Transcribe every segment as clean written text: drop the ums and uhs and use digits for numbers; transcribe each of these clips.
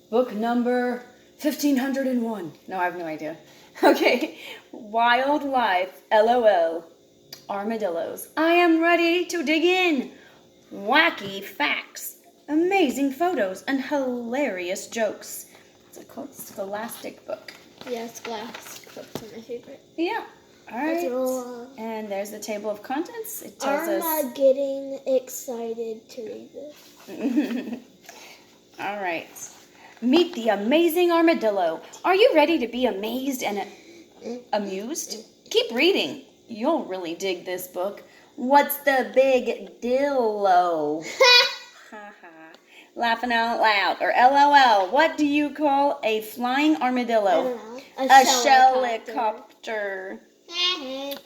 Book number 1501. No, I have no idea. Okay. Wildlife, LOL. Armadillos. I am ready to dig in. Wacky facts, amazing photos, and hilarious jokes. It's a scholastic book. Yeah, scholastic books are my favorite. Yeah. All right. And there's the table of contents. It tells us. I'm getting excited to read this. All right. Meet the amazing armadillo. Are you ready to be amazed and amused? Keep reading. You'll really dig this book. What's the big dillo? Laughing out loud, or LOL. What do you call a flying armadillo? I don't know. A shellicopter.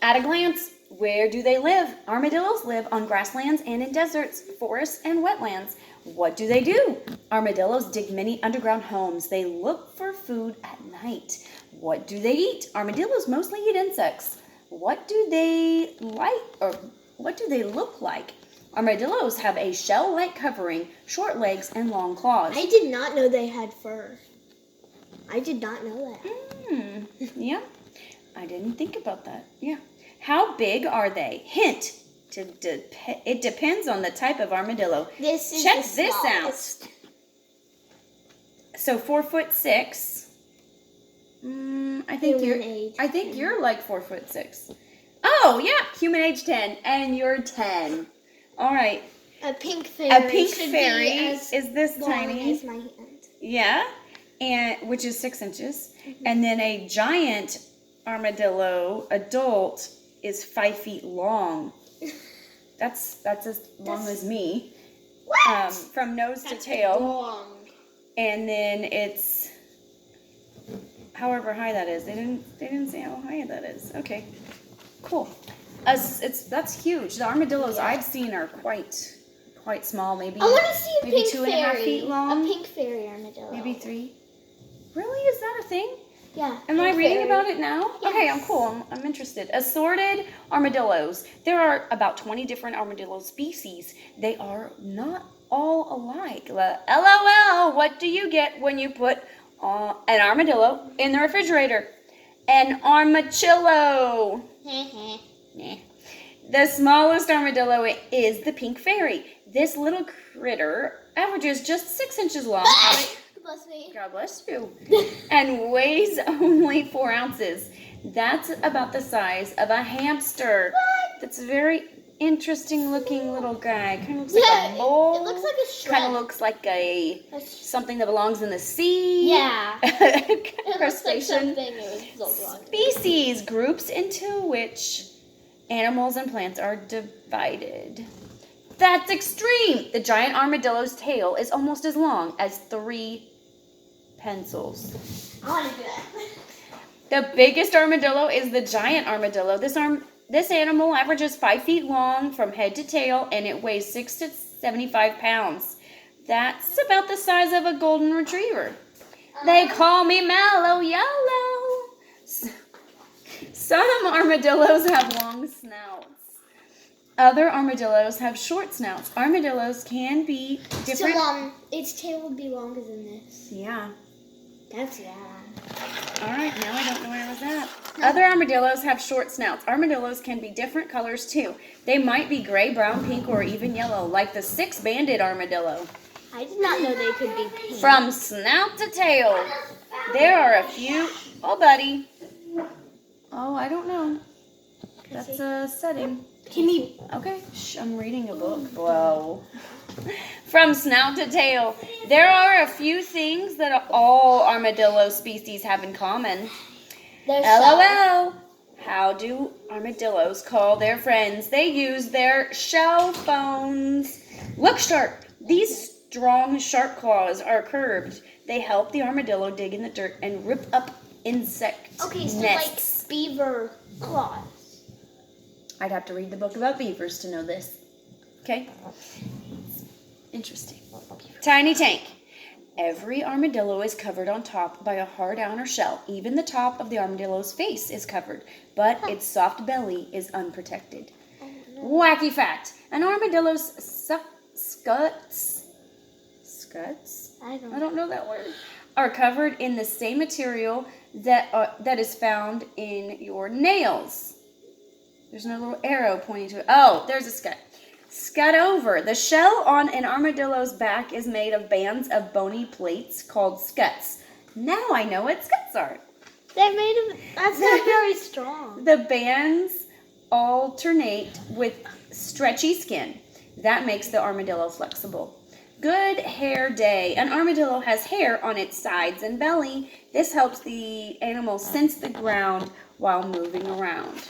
At a glance, where do they live? Armadillos live on grasslands and in deserts, forests, and wetlands. What do they do? Armadillos dig many underground homes. They look for food at night. What do they eat? Armadillos mostly eat insects. What do they like, or what do they look like? Armadillos have a shell-like covering, short legs, and long claws. I did not know they had fur. I did not know that. Yeah. I didn't think about that. Yeah. How big are they? Hint. It depends on the type of armadillo. Check this out. So 4'6". I think you're like 4'6". Oh yeah, human age 10, and you're 10. All right. A pink fairy. A pink fairy is this tiny? As my hand. Yeah, and which is 6 inches, and then a giant armadillo adult is 5 feet long. That's as long as me. What? From nose to tail. Long. And then it's however high that is. They didn't say how high that is. Okay, cool. That's huge. The armadillos I've seen are quite small. Maybe I want to see a maybe pink 2.5 feet long. A pink fairy armadillo. Maybe 3. Really? Is that a thing? Yeah. Am I reading about it now? Yes. Okay, I'm cool. I'm interested. Assorted armadillos. There are about 20 different armadillo species. They are not all alike. LOL, what do you get when you put an armadillo in the refrigerator? An armadillo. The smallest armadillo is the pink fairy. This little critter averages just 6 inches long. Bless me. God bless you. And weighs only 4 ounces. That's about the size of a hamster. What? That's a very interesting looking little guy. Kind of looks like a mole. It looks like a shrimp. Kind of looks like something that belongs in the sea. Yeah. It looks like Crustacean. something it was Species, groups into which animals and plants are divided. That's extreme. The giant armadillo's tail is almost as long as 3 pencils. I want to do that. The biggest armadillo is the giant armadillo. This animal averages 5 feet long from head to tail, and it weighs 6 to 75 pounds. That's about the size of a golden retriever. They call me Mellow Yellow. Some armadillos have long snouts. Other armadillos have short snouts. Armadillos can be different. So, its tail would be longer than this. Yeah. That's All right, now I don't know where I was at. Other armadillos have short snouts. Armadillos can be different colors too. They might be gray, brown, pink, or even yellow, like the 6-banded armadillo. I did not know they could be pink. From snout to tail, there are a few... Oh, buddy. Oh, I don't know. That's a setting. Okay, shh, I'm reading a book. Whoa. From snout to tail, there are a few things that all armadillo species have in common. LOL. How do armadillos call their friends? They use their shell phones. Look sharp. These strong, sharp claws are curved. They help the armadillo dig in the dirt and rip up insect nests. Like beaver claws. I'd have to read the book about beavers to know this. Okay? Interesting. Tiny tank. Every armadillo is covered on top by a hard outer shell. Even the top of the armadillo's face is covered, but its soft belly is unprotected. Wacky fact. An armadillo's scuts I don't I don't know that word. Are covered in the same material that is found in your nails. There's no little arrow pointing to it. Oh, there's a scud. Scud over. The shell on an armadillo's back is made of bands of bony plates called scuts. Now I know what scuts are. They're made of. That's not very strong. The bands alternate with stretchy skin. That makes the armadillo flexible. Good hair day. An armadillo has hair on its sides and belly. This helps the animal sense the ground while moving around.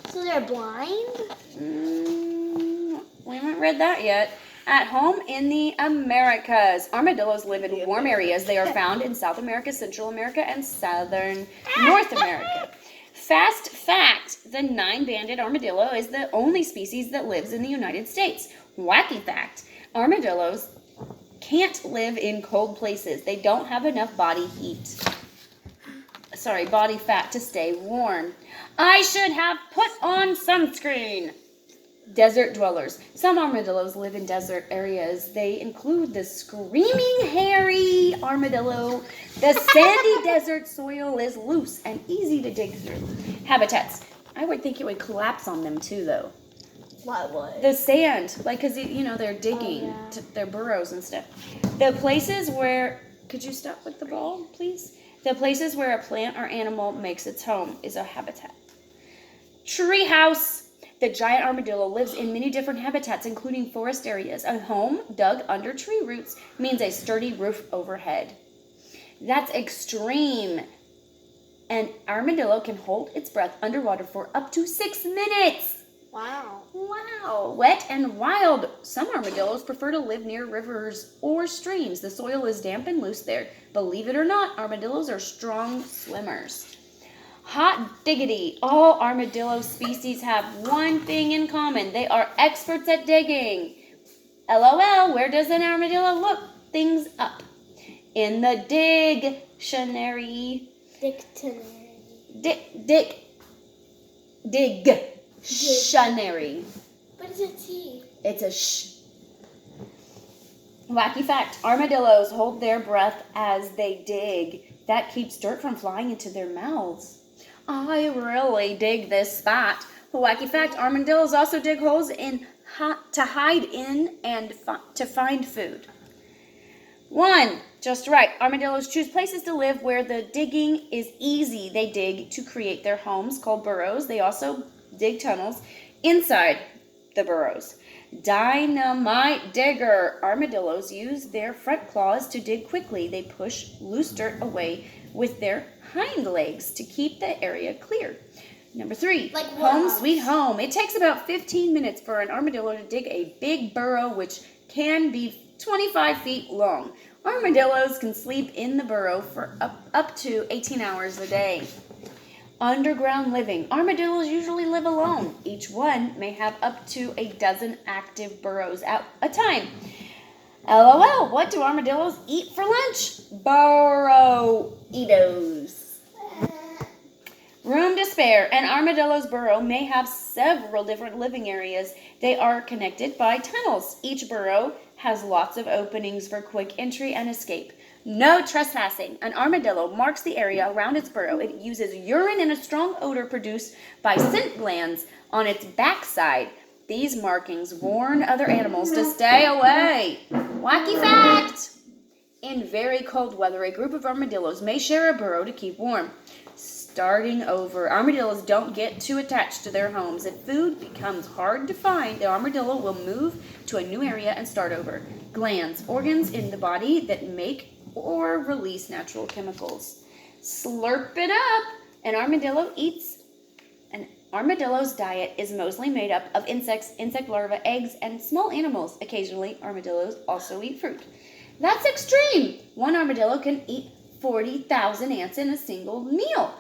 So they're blind? We haven't read that yet. At home in the Americas, armadillos live in warm areas. They are found in South America, Central America, and Southern North America. Fast fact, the 9-banded armadillo is the only species that lives in the United States. Wacky fact, armadillos can't live in cold places. They don't have enough body fat to stay warm. I should have put on sunscreen. Desert dwellers. Some armadillos live in desert areas. They include the screaming hairy armadillo. The sandy desert soil is loose and easy to dig through. Habitats. I would think it would collapse on them too, though. What would? The sand, like, because, they're digging their burrows and stuff. The places where, could you stop with the ball, please? The places where a plant or animal makes its home is a habitat. Treehouse. The giant armadillo lives in many different habitats, including forest areas. A home dug under tree roots means a sturdy roof overhead. That's extreme. An armadillo can hold its breath underwater for up to 6 minutes. Wow. Wow. Wet and wild. Some armadillos prefer to live near rivers or streams. The soil is damp and loose there. Believe it or not, armadillos are strong swimmers. Hot diggity. All armadillo species have one thing in common. They are experts at digging. LOL, where does an armadillo look things up? In the dictionary. Dictionary. What is a T? It's a sh. Wacky fact. Armadillos hold their breath as they dig. That keeps dirt from flying into their mouths. I really dig this spot. Wacky fact, armadillos also dig holes to hide in and to find food. 1, just right. Armadillos choose places to live where the digging is easy. They dig to create their homes called burrows. They also dig tunnels inside the burrows. Dynamite digger. Armadillos use their front claws to dig quickly. They push loose dirt away with their hind legs to keep the area clear. Number 3, home sweet home. It takes about 15 minutes for an armadillo to dig a big burrow, which can be 25 feet long. Armadillos can sleep in the burrow for up to 18 hours a day. Underground living. Armadillos usually live alone. Each one may have up to a dozen active burrows at a time. LOL, what do armadillos eat for lunch? Burrowitos. Room to spare. An armadillo's burrow may have several different living areas. They are connected by tunnels. Each burrow has lots of openings for quick entry and escape. No trespassing. An armadillo marks the area around its burrow. It uses urine and a strong odor produced by scent glands on its backside. These markings warn other animals to stay away. Wacky fact! In very cold weather, a group of armadillos may share a burrow to keep warm. Starting over. Armadillos don't get too attached to their homes. If food becomes hard to find, the armadillo will move to a new area and start over. Glands, organs in the body that make or release natural chemicals. Slurp it up. An armadillo's diet is mostly made up of insects, insect larvae, eggs, and small animals. Occasionally, armadillos also eat fruit. That's extreme. One armadillo can eat 40,000 ants in a single meal.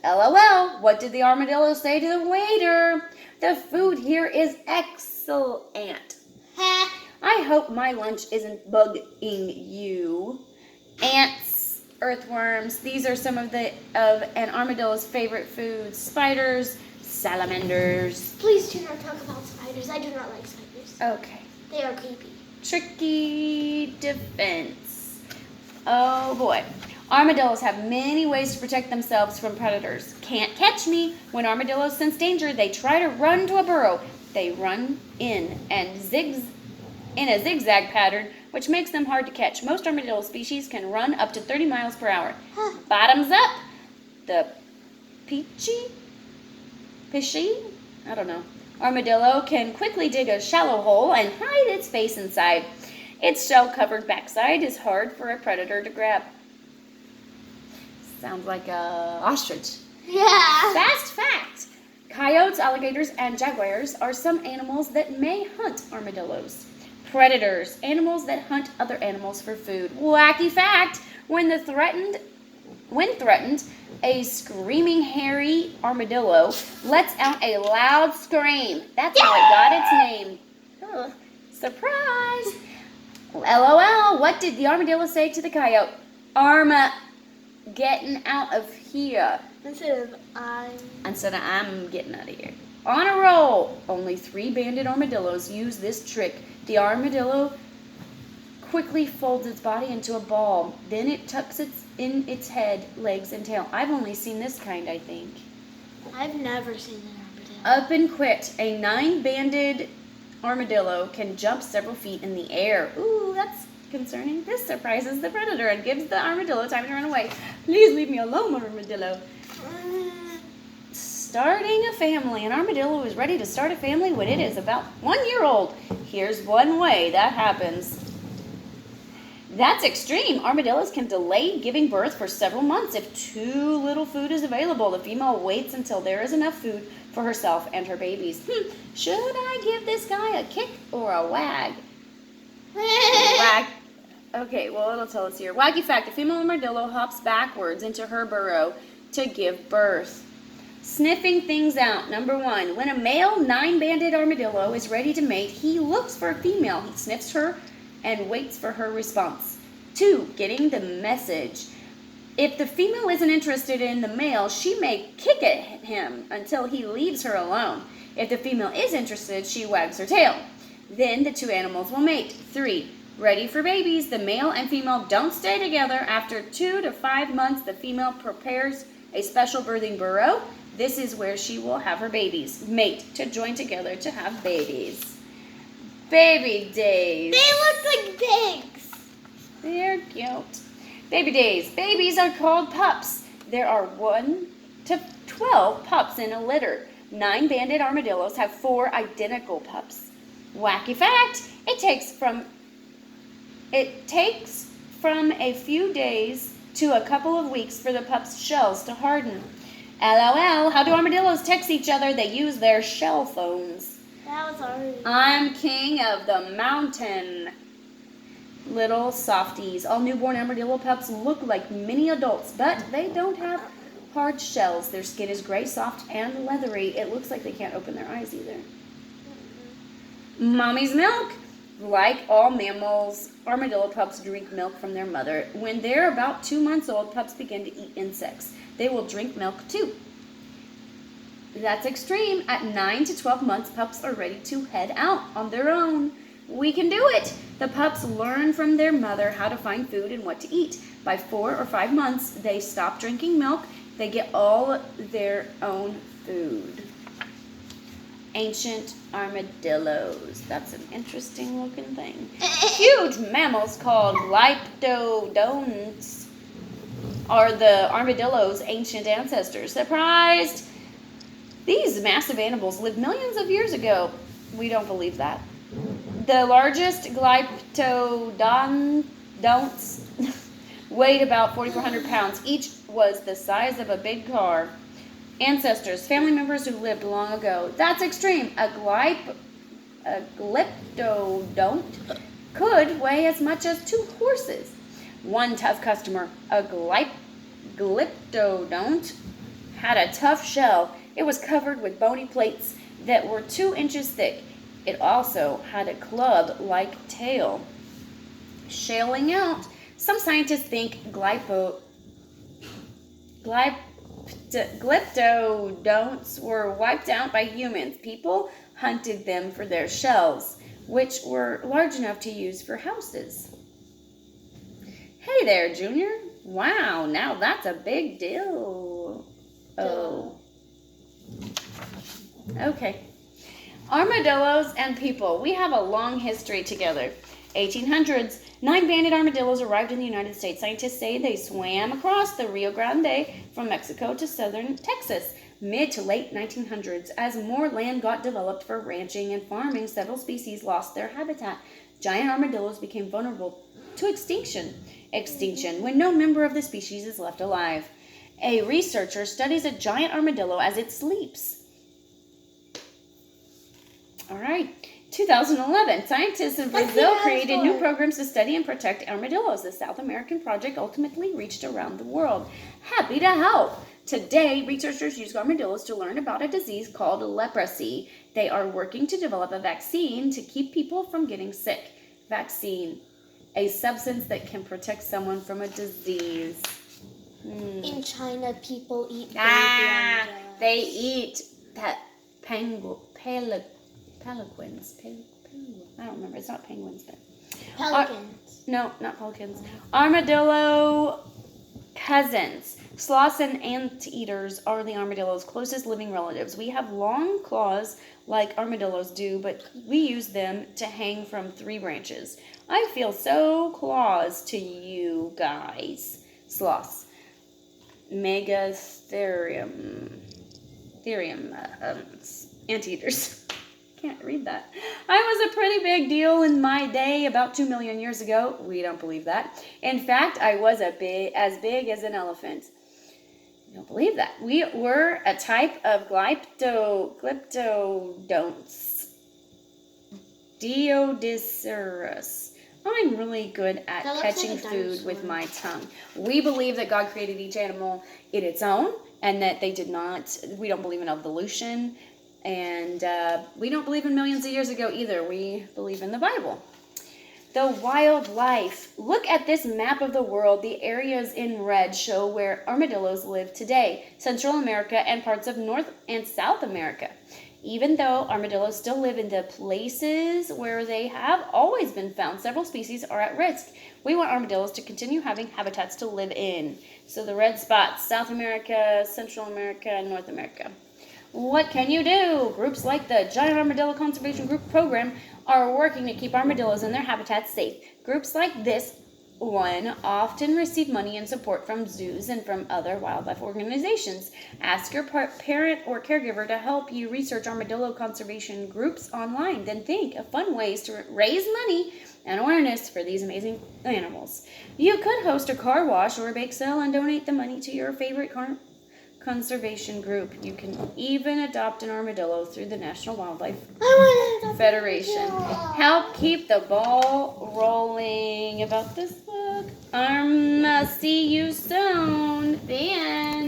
LOL, what did the armadillo say to the waiter? The food here is excellent. I hope my lunch isn't bugging you. Ants, earthworms, these are some of an armadillo's favorite foods. Spiders, salamanders. Please do not talk about spiders. I do not like spiders. Okay. They are creepy. Tricky defense. Oh boy. Armadillos have many ways to protect themselves from predators. Can't catch me. When armadillos sense danger, they try to run to a burrow. They run in a zigzag pattern, which makes them hard to catch. Most armadillo species can run up to 30 miles per hour. Bottoms up. The pishy? I don't know. Armadillo can quickly dig a shallow hole and hide its face inside. Its shell-covered backside is hard for a predator to grab. Sounds like a ostrich. Yeah. Fast fact. Coyotes, alligators, and jaguars are some animals that may hunt armadillos. Predators, animals that hunt other animals for food. Wacky fact. When threatened, a screaming hairy armadillo lets out a loud scream. That's how it got its name. Oh, surprise! LOL, what did the armadillo say to the coyote? Getting out of here. Instead of I'm getting out of here. On a roll. Only 3 banded armadillos use this trick. The armadillo quickly folds its body into a ball. Then it tucks in its head, legs, and tail. I've only seen this kind, I think. I've never seen an armadillo. Up and quit. A 9-banded armadillo can jump several feet in the air. Ooh, that's concerning. This surprises the predator and gives the armadillo time to run away. Please leave me alone, armadillo. Starting a family. An armadillo is ready to start a family when it is about 1 year old. Here's one way that happens. That's extreme. Armadillos can delay giving birth for several months if too little food is available. The female waits until there is enough food for herself and her babies. Should I give this guy a kick or a wag? Wag. Okay, well, it'll tell us here. Wacky fact, a female armadillo hops backwards into her burrow to give birth. Sniffing things out. Number 1, when a male 9-banded armadillo is ready to mate, he looks for a female. He sniffs her and waits for her response. 2, getting the message. If the female isn't interested in the male, she may kick at him until he leaves her alone. If the female is interested, she wags her tail. Then the 2 animals will mate. 3, ready for babies. The male and female don't stay together. After 2 to 5 months, the female prepares a special birthing burrow. This is where she will have her babies. Mate to join together to have babies. Baby days. They look like pigs. They're cute. Baby days. Babies are called pups. There are 1 to 12 pups in a litter. 9-banded armadillos have 4 identical pups. Wacky fact, it takes from a few days to a couple of weeks for the pups' shells to harden. LOL, how do armadillos text each other? They use their shell phones. That was already. I'm king of the mountain. Little softies. All newborn armadillo pups look like mini adults, but they don't have hard shells. Their skin is gray, soft, and leathery. It looks like they can't open their eyes either. Mommy's milk. Like all mammals, armadillo pups drink milk from their mother. When they're about 2 months old, pups begin to eat insects. They will drink milk too. That's extreme. At 9 to 12 months, pups are ready to head out on their own. We can do it. The pups learn from their mother how to find food and what to eat. By 4 or 5 months, they stop drinking milk. They get all their own food. Ancient armadillos. That's an interesting looking thing. Huge mammals called glyptodonts are the armadillo's ancient ancestors. Surprised! These massive animals lived millions of years ago. We don't believe that. The largest glyptodonts weighed about 4,400 pounds. Each was the size of a big car. Ancestors, family members who lived long ago. That's extreme. A glyptodont could weigh as much as 2 horses. One tough customer, a glyptodont, had a tough shell. It was covered with bony plates that were 2 inches thick. It also had a club-like tail. Shelling out. Some scientists think glyptodonts were wiped out by humans. People hunted them for their shells, which were large enough to use for houses. Hey there, Junior. Wow, now that's a big deal. Oh. Okay. Armadillos and people. We have a long history together. 1800s, 9 banded armadillos arrived in the United States. Scientists say they swam across the Rio Grande from Mexico to southern Texas. Mid to late 1900s, as more land got developed for ranching and farming, several species lost their habitat. Giant armadillos became vulnerable to extinction. Extinction when no member of the species is left alive. A researcher studies a giant armadillo as it sleeps. All right. 2011, scientists in Brazil created new programs to study and protect armadillos. The South American project ultimately reached around the world. Happy to help. Today, researchers use armadillos to learn about a disease called leprosy. They are working to develop a vaccine to keep people from getting sick. Vaccine, a substance that can protect someone from a disease. In China, people eat baby armadillos. They eat pelicans. I don't remember. It's not penguins, but Pelicans. no, not pelicans. Armadillo cousins. Sloths and anteaters are the armadillo's closest living relatives. We have long claws like armadillos do, but we use them to hang from 3 branches. I feel so close to you guys. Sloths. Megatherium. Anteaters. Can't read that. I was a pretty big deal in my day about 2 million years ago. We don't believe that. In fact, I was as big as an elephant. You don't believe that. We were a type of glyptodonts. Deodocerus. I'm really good at catching food with my tongue. We believe that God created each animal in its own, and that they did not. We don't believe in evolution. And we don't believe in millions of years ago either. We believe in the Bible. The wildlife. Look at this map of the world. The areas in red show where armadillos live today. Central America and parts of North and South America. Even though armadillos still live in the places where they have always been found, several species are at risk. We want armadillos to continue having habitats to live in. So the red spots, South America, Central America, and North America. What can you do? Groups like the Giant Armadillo Conservation Group program are working to keep armadillos and their habitats safe. Groups like this one often receive money and support from zoos and from other wildlife organizations. Ask your parent or caregiver to help you research armadillo conservation groups online. Then think of fun ways to raise money and awareness for these amazing animals. You could host a car wash or a bake sale and donate the money to your favorite conservation group. You can even adopt an armadillo through the National Wildlife Federation. Help keep the ball rolling about this book. See you soon. The end.